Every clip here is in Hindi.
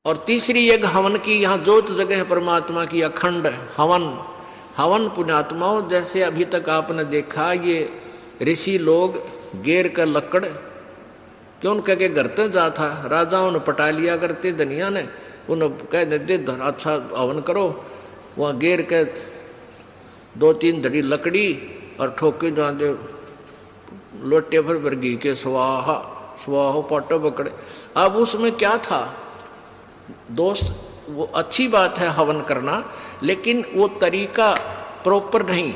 और तीसरी एक हवन की, यहाँ जोत जगह है परमात्मा की, अखंड हवन। हवन पुण्यात्माओं, जैसे अभी तक आपने देखा ये ऋषि लोग गेर का लकड़ क्यों कह के घर तक जा था, राजाओं ने पटा लिया करते, धनिया ने उन्हें कह देते अच्छा हवन करो, वहाँ गेर के 2-3 धड़ी लकड़ी और ठोके जा दे लोटे भर भर घी के स्वाहा स्वाहो पाटो पकड़े। अब उसमें क्या था दोस्त, वो अच्छी बात है हवन करना, लेकिन वो तरीका प्रॉपर नहीं।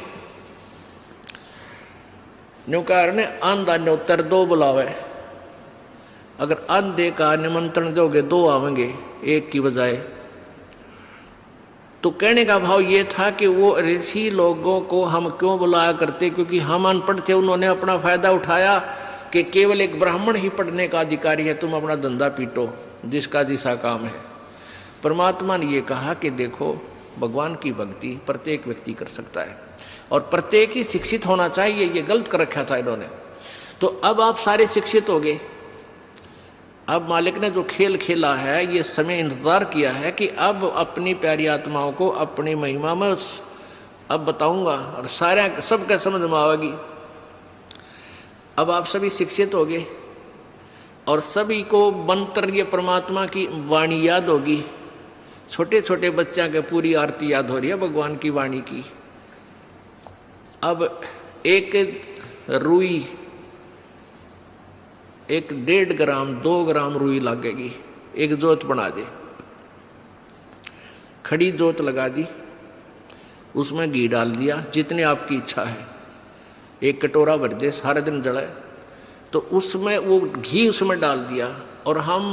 न्यूकार ने आंधा न्योतर 2 बुलावे, अगर आंधे का निमंत्रण दोगे 2 आवेंगे एक की बजाय। तो कहने का भाव ये था कि वो ऋषि लोगों को हम क्यों बुलाया करते, क्योंकि हम अनपढ़ थे, उन्होंने अपना फायदा उठाया कि केवल एक ब्राह्मण ही पढ़ने का अधिकारी है, तुम अपना धंधा पीटो जिसका जिसा काम है। परमात्मा ने ये कहा कि देखो भगवान की भक्ति प्रत्येक व्यक्ति कर सकता है और प्रत्येक ही शिक्षित होना चाहिए, ये गलत कर रखा था इन्होंने। तो अब आप सारे शिक्षित हो गए। अब मालिक ने जो खेल खेला है, ये समय इंतजार किया है कि अब अपनी प्यारी आत्माओं को अपनी महिमा में अब बताऊंगा और सारे सबके समझ में आवेगी। अब आप सभी शिक्षित हो गए और सभी को मंत्र ये परमात्मा की वाणी याद होगी। छोटे छोटे बच्चा के पूरी आरती याद हो रही है भगवान की वाणी की। अब एक रुई, एक 1.5 ग्राम 2 ग्राम रुई लगेगी, एक जोत बना दे, खड़ी जोत लगा दी, उसमें घी डाल दिया जितने आपकी इच्छा है, एक कटोरा भर दे, सारे दिन जले, तो उसमें वो घी उसमें डाल दिया और हम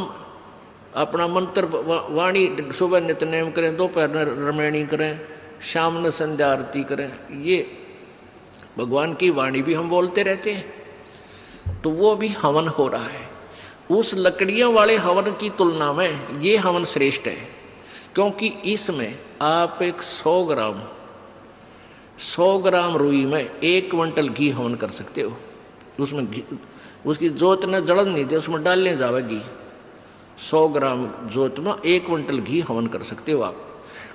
अपना मंत्र वाणी सुबह नित्यनेम करें, दोपहर में रमैणी करें, शाम में संध्या आरती करें, ये भगवान की वाणी भी हम बोलते रहते हैं, तो वो भी हवन हो रहा है। उस लकड़ियों वाले हवन की तुलना में ये हवन श्रेष्ठ है, क्योंकि इसमें आप एक 100 ग्राम रुई में 1 क्विंटल घी हवन कर सकते हो। उसमें घी, उसकी जोत ने जलन नहीं दे, उसमें डालने जावे घी। 100 ग्राम जोत में 1 क्विंटल घी हवन कर सकते हो आप।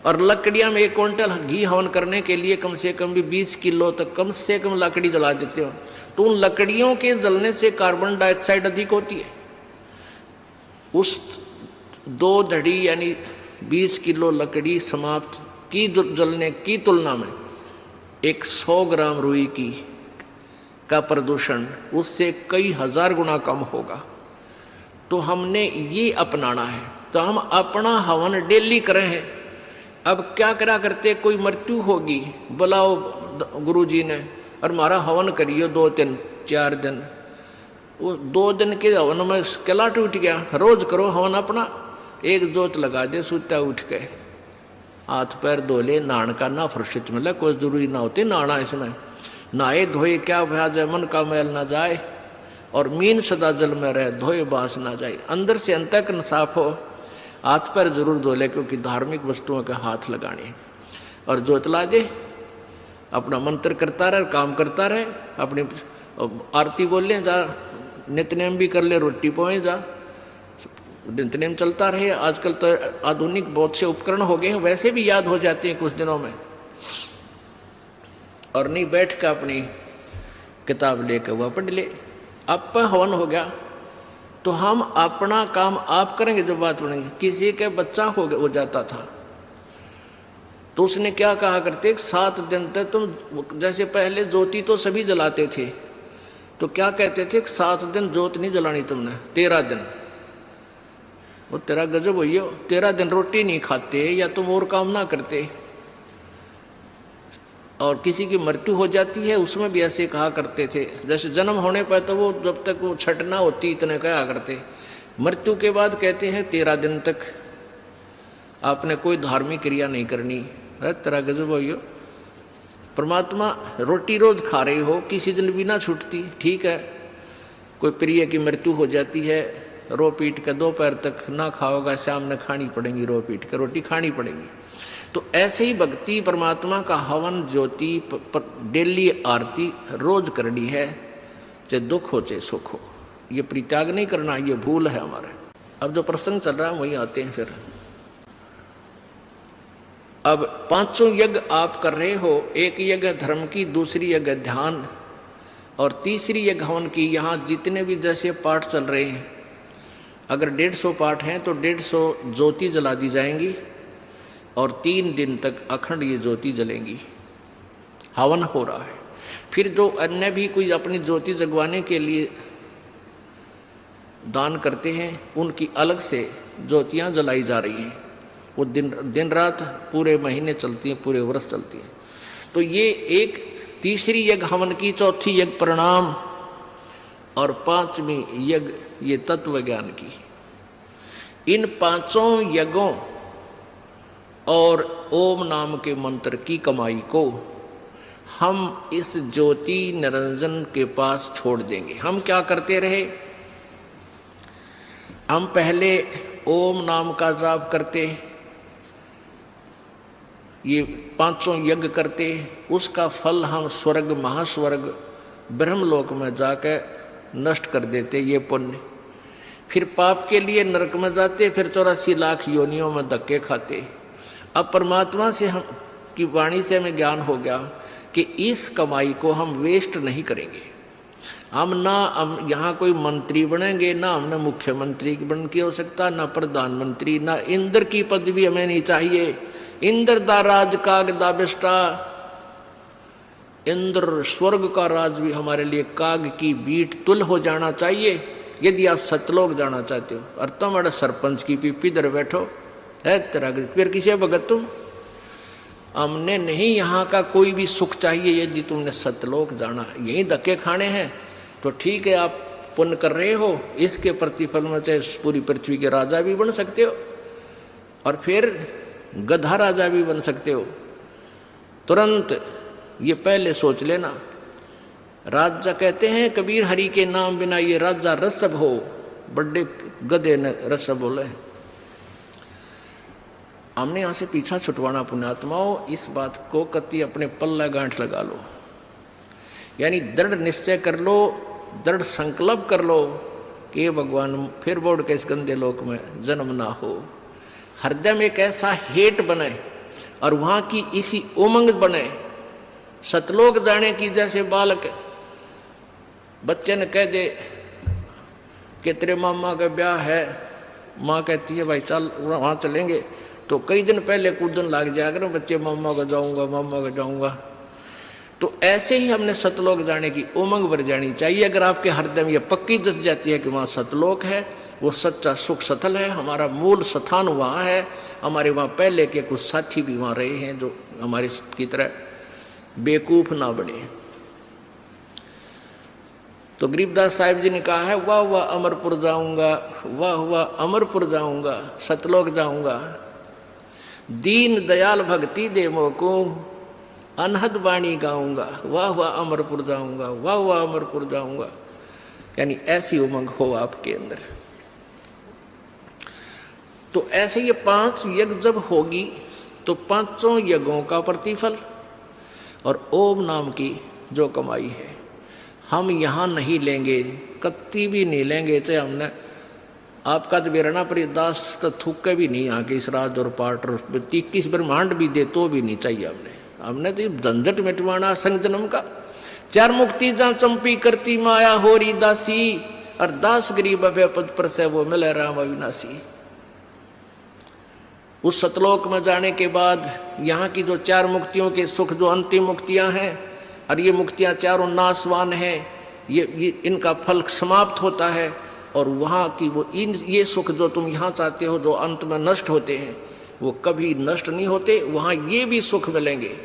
और लकड़ियां में 1 क्विंटल घी हवन करने के लिए कम से कम भी 20 किलो तक कम से कम लकड़ी जला देते हो, तो उन लकड़ियों के जलने से कार्बन डाइऑक्साइड अधिक होती है। उस 2 धड़ी यानी 20 किलो लकड़ी समाप्त की जलने की तुलना में एक 100 ग्राम रुई की का प्रदूषण उससे कई हजार गुना कम होगा। तो हमने ये अपनाना है, तो हम अपना हवन डेली करें हैं। अब क्या करा करते, कोई मृत्यु होगी, बुलाओ गुरुजी ने और हमारा हवन करियो 2 दिन 4 दिन, वो 2 दिन के हवन में किला टूट गया। रोज करो हवन अपना, एक जोत लगा दे, सुता उठ के हाथ पैर धो ले, नहान का ना फुर्सत मिले, कोई जरूरी ना होती नहाना, इसमें नहाए धोए क्या भ्याज है, मन का मैल ना जाए और मीन सदा जल में रहे, धोए बास ना जाए। अंदर से अंतःकरण साफ हो, हाथ पैर जरूर धो ले, क्योंकि धार्मिक वस्तुओं के हाथ लगाने। और जोत ला दे, अपना मंत्र करता रहे, काम करता रहे, अपनी आरती बोल ले जा, नित्यनेम भी कर ले, रोटी पोए जा, नित्यनेम चलता रहे। आजकल तो आधुनिक बहुत से उपकरण हो गए हैं, वैसे भी याद हो जाते हैं कुछ दिनों में। और नहीं बैठ कर अपनी किताब लेकर वह पढ़ ले। अब हवन हो गया तो हम अपना काम आप करेंगे। जो बात बनेगी, किसी के बच्चा हो जाता था तो उसने क्या कहा करते, 7 दिन तक तुम, जैसे पहले ज्योति तो सभी जलाते थे, तो क्या कहते थे, 7 दिन ज्योत नहीं जलानी तुमने, 13 दिन वो तेरा गजब हुई हो, 13 दिन रोटी नहीं खाते या तुम और काम ना करते। और किसी की मृत्यु हो जाती है उसमें भी ऐसे कहा करते थे। जैसे जन्म होने पर तो वो जब तक वो छठ ना होती इतने कहा करते, मृत्यु के बाद कहते हैं 13 दिन तक आपने कोई धार्मिक क्रिया नहीं करनी। है तेरा गजब हो। परमात्मा रोटी रोज खा रहे हो, किसी दिन भी ना छूटती, ठीक है। कोई प्रिय की मृत्यु हो जाती है, रो पीट के दोपहर तक ना खाओगा, शाम में खानी पड़ेगी, रो पीट के रोटी खानी पड़ेगी। तो ऐसे ही भक्ति परमात्मा का हवन ज्योति डेली आरती रोज करनी है, चाहे दुख हो चाहे सुख हो। ये परित्याग नहीं करना, ये भूल है हमारे। अब जो प्रसंग चल रहा है वही आते हैं फिर। अब पांचों यज्ञ आप कर रहे हो, एक यज्ञ धर्म की, दूसरी यज्ञ ध्यान और तीसरी यज्ञ हवन की। यहाँ जितने भी जैसे पाठ चल रहे हैं, अगर 150 पाठ हैं तो 150 ज्योति जला दी जाएंगी और 3 दिन तक अखंड ये ज्योति जलेंगी। हवन हो रहा है। फिर जो अन्य भी कोई अपनी ज्योति जगवाने के लिए दान करते हैं, उनकी अलग से ज्योतियाँ जलाई जा रही हैं। वो दिन रात पूरे महीने चलती हैं, पूरे वर्ष चलती हैं। तो ये एक तीसरी यज्ञ हवन की, चौथी यज्ञ प्रणाम और 5वीं यज्ञ ये तत्व ज्ञान की। इन 5 यज्ञों और ओम नाम के मंत्र की कमाई को हम इस ज्योति निरंजन के पास छोड़ देंगे। हम क्या करते रहे, हम पहले ओम नाम का जाप करते, ये 5 यज्ञ करते, उसका फल हम स्वर्ग, महास्वर्ग, ब्रह्मलोक में जाकर नष्ट कर देते ये पुण्य। फिर पाप के लिए नरक में जाते, फिर 84 लाख योनियों में धक्के खाते। अब परमात्मा से हम की वाणी से हमें ज्ञान हो गया कि इस कमाई को हम वेस्ट नहीं करेंगे। हम यहाँ कोई मंत्री बनेंगे, ना हमने मुख्यमंत्री बन की आवश्यकता, ना प्रधानमंत्री, ना इंद्र की पदवी हमें नहीं चाहिए। इंद्र दा राज काग दा बिष्टा, इंद्र स्वर्ग का राज भी हमारे लिए काग की बीट तुल हो जाना चाहिए। यदि आप सतलोक जाना चाहते हो और तुम अड़ा सरपंच की पीपी इधर बैठो है तेरा, फिर किसे भगत तुम? हमने नहीं यहाँ का कोई भी सुख चाहिए। यदि तुमने सतलोक जाना, यही धक्के खाने हैं तो ठीक है, आप पुण्य कर रहे हो, इसके प्रतिफल में चाहे पूरी पृथ्वी के राजा भी बन सकते हो और फिर गधा राजा भी बन सकते हो। तुरंत ये पहले सोच लेना। राजा कहते हैं कबीर, हरि के नाम बिना ये राजा रसब हो। बड़े गधे ने रसब बोले। हमने यहाँ से पीछा छुटवाना पुण्यात्माओं, इस बात को कति अपने पल्ला गांठ लगा लो, यानी दृढ़ निश्चय कर लो, दृढ़ संकल्प कर लो कि भगवान फिर बोर्ड के इस गंदे लोक में जन्म ना हो। हृदय में एक ऐसा हेट बने और वहाँ की इसी उमंग बने, सतलोक जाने की। जैसे बालक बच्चे ने कह दे कि तेरे मामा का ब्याह है, माँ कहती है भाई चल वहाँ चलेंगे, तो कई दिन पहले कूदन लग जाया करो बच्चे, मामा का जाऊँगा, मामा का जाऊँगा। तो ऐसे ही हमने सतलोक जाने की उमंग भर जानी चाहिए। अगर आपके हृदय में ये पक्की दस जाती है कि वहाँ सतलोक है, वो सच्चा सुख सतल है, हमारा मूल स्थान वहाँ है, हमारे वहाँ पहले के कुछ साथी भी वहाँ रहे हैं जो हमारे की तरह बेवकूफ़ ना बने। तो गरीबदास साहिब जी ने कहा है, वाह वाह अमरपुर जाऊंगा, वाह वाह अमरपुर जाऊंगा, सतलोक जाऊंगा, दीन दयाल भक्ति दे मोको, अनहद वाणी गाऊंगा, वाह वाह अमरपुर जाऊंगा, वाह वाह अमरपुर जाऊंगा। यानी ऐसी उमंग हो आपके अंदर। तो ऐसे ये 5 यज्ञ जब होगी तो 5 यज्ञों का प्रतिफल और ओम नाम की जो कमाई है हम यहाँ नहीं लेंगे, कत्ती भी नहीं लेंगे। चाहे हमने आपका तो बेरना पर दास तो थूके भी नहीं आके इस राज और पाठ और 21 ब्रह्मांड भी दे तो भी नहीं चाहिए। हमने तो झंझट मिटवाना संग जन्म का। 4 मुक्ति जहाँ चंपी करती माया होरी दासी, और दास गरीब अभय पद पर से वो मिले राम अविनाशी। उस सतलोक में जाने के बाद यहाँ की जो 4 मुक्तियों के सुख, जो अंतिम मुक्तियाँ हैं, और ये मुक्तियाँ चारों नाशवान हैं, ये इनका फल समाप्त होता है। और वहाँ की वो ये सुख जो तुम यहाँ चाहते हो, जो अंत में नष्ट होते हैं, वो कभी नष्ट नहीं होते। वहाँ ये भी सुख मिलेंगे।